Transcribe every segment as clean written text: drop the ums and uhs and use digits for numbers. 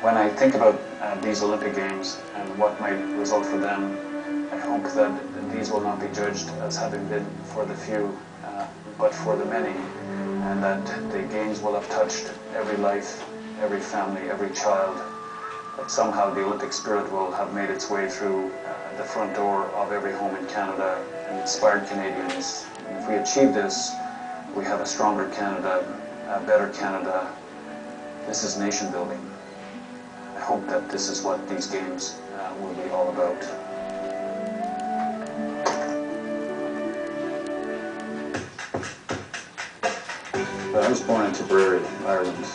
When I think about these Olympic Games and what might result for them, I hope that these will not be judged as having been for the few, but for the many, and that the Games will have touched every life, every family, every child, that somehow the Olympic spirit will have made its way through the front door of every home in Canada and inspired Canadians. And if we achieve this, we have a stronger Canada, a better Canada. This is nation building. I hope that this is what these Games will be all about. I was born in Tipperary, Ireland.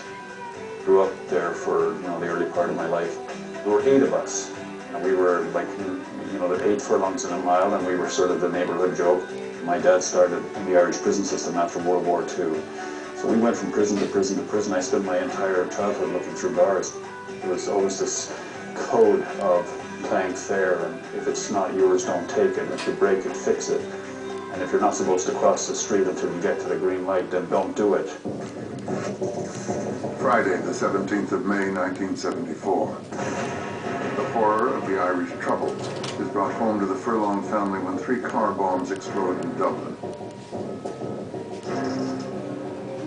Grew up there for the early part of my life. There were 8 of us, and we were like the 8 furlongs in a mile, and we were sort of the neighborhood joke. My dad started in the Irish prison system after World War II, so we went from prison to prison to prison. I spent my entire childhood looking through bars. There was always this code of playing fair, and if it's not yours, don't take it. If you break it, fix it. And if you're not supposed to cross the street until you get to the green light, then don't do it. Friday, the 17th of May, 1974. The horror of the Irish Trouble is brought home to the Furlong family when 3 car bombs explode in Dublin.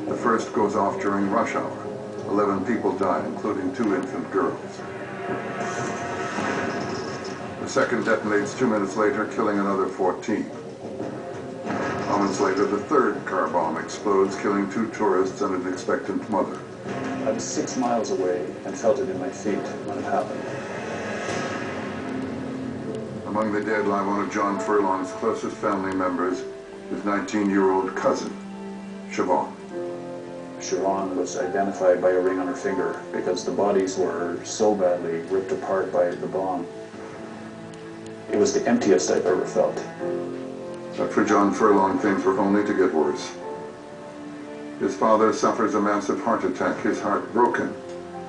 The first goes off during rush hour. 11 people die, including 2 infant girls. The second detonates 2 minutes later, killing another 14. Moments later, the third car bomb explodes, killing 2 tourists and an expectant mother. I was 6 miles away and felt it in my feet when it happened. Among the dead lie one of John Furlong's closest family members, his 19-year-old cousin, Siobhan. Siobhan was identified by a ring on her finger because the bodies were so badly ripped apart by the bomb. It was the emptiest I've ever felt. But for John Furlong, things were only to get worse. His father suffers a massive heart attack, his heart broken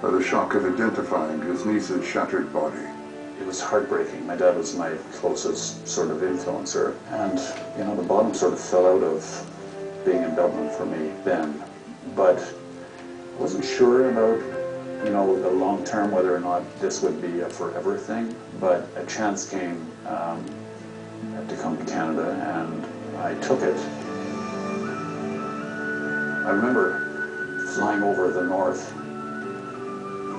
by the shock of identifying his niece's shattered body. It was heartbreaking. My dad was my closest sort of influencer, and the bottom sort of fell out of being in Dublin for me then. But I wasn't sure about the long term, whether or not this would be a forever thing, but a chance came to come to Canada, and I took it. I remember flying over the north,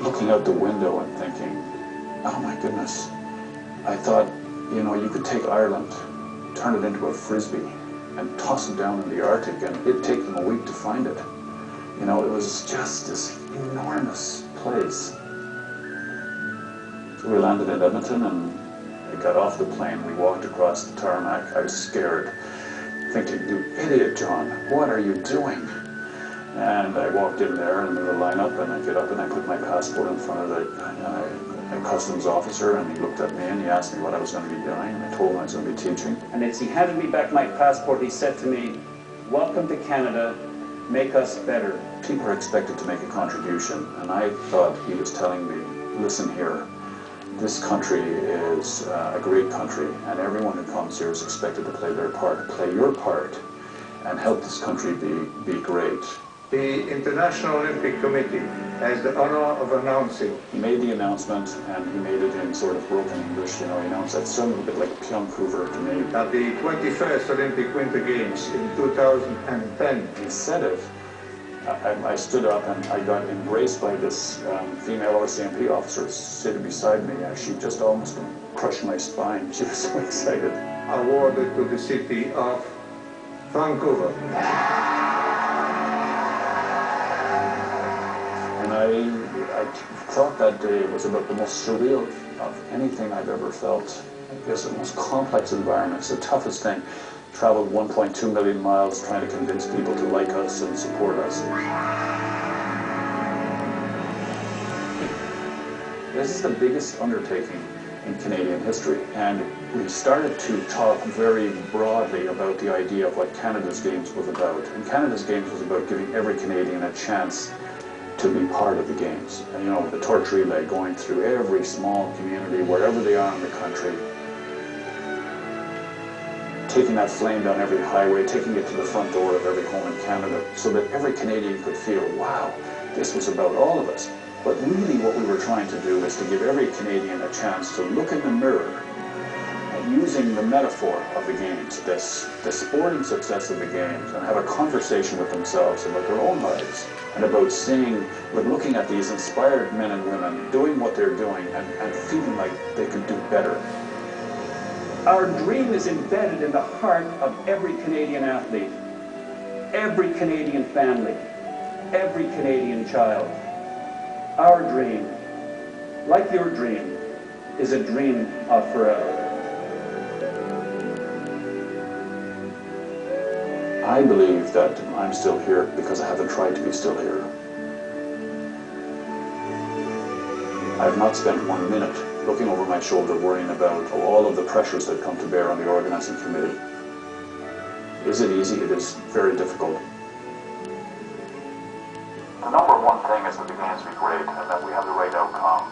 looking out the window and thinking, oh my goodness, I thought, you could take Ireland, turn it into a frisbee, and toss it down in the Arctic, and it'd take them a week to find it. It was just this enormous place. So we landed in Edmonton, and we got off the plane. We walked across the tarmac. I was scared, thinking, you idiot, John, what are you doing? And I walked in there and the lineup, and I get up and I put my passport in front of the customs officer, and he looked at me and he asked me what I was going to be doing, and I told him I was going to be teaching. And as he handed me back my passport, he said to me, welcome to Canada, make us better. People are expected to make a contribution, and I thought he was telling me, listen here, this country is a great country, and everyone who comes here is expected to play their part. Play your part and help this country be great. The International Olympic Committee has the honor of announcing. He made the announcement, and he made it in sort of broken English. He announced that sounded a bit like Vancouver to me. At the 21st Olympic Winter Games in 2010. He said it. I stood up and I got embraced by this female RCMP officer sitting beside me. She just almost crushed my spine. She was so excited. Awarded to the city of Vancouver. And I thought that day was about the most surreal of anything I've ever felt. I guess the most complex environment. It's the toughest thing. Traveled 1.2 million miles trying to convince people to like us and support us. This is the biggest undertaking in Canadian history, and we started to talk very broadly about the idea of what Canada's Games was about. And Canada's Games was about giving every Canadian a chance to be part of the Games. And the torch relay going through every small community, wherever they are in the country, taking that flame down every highway, taking it to the front door of every home in Canada, so that every Canadian could feel, wow, this was about all of us. But really what we were trying to do is to give every Canadian a chance to look in the mirror using the metaphor of the games, the sporting success of the games, and have a conversation with themselves about their own lives and about looking at these inspired men and women doing what they're doing and feeling like they could do better. Our dream is embedded in the heart of every Canadian athlete, every Canadian family, every Canadian child. Our dream, like your dream, is a dream of forever. I believe that I'm still here because I haven't tried to be still here. I have not spent 1 minute looking over my shoulder worrying about all of the pressures that come to bear on the organizing committee. Is it easy? It is very difficult. The number one thing is that the games be great and that we have the right outcome.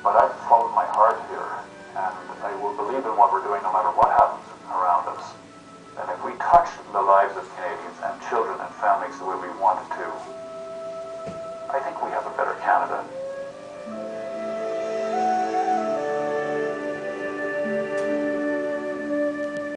But I've followed my heart here, and I will believe in what we're doing no matter what happens around us. And if we touch the lives of Canadians and children and families the way we wanted to, I think we have a better Canada.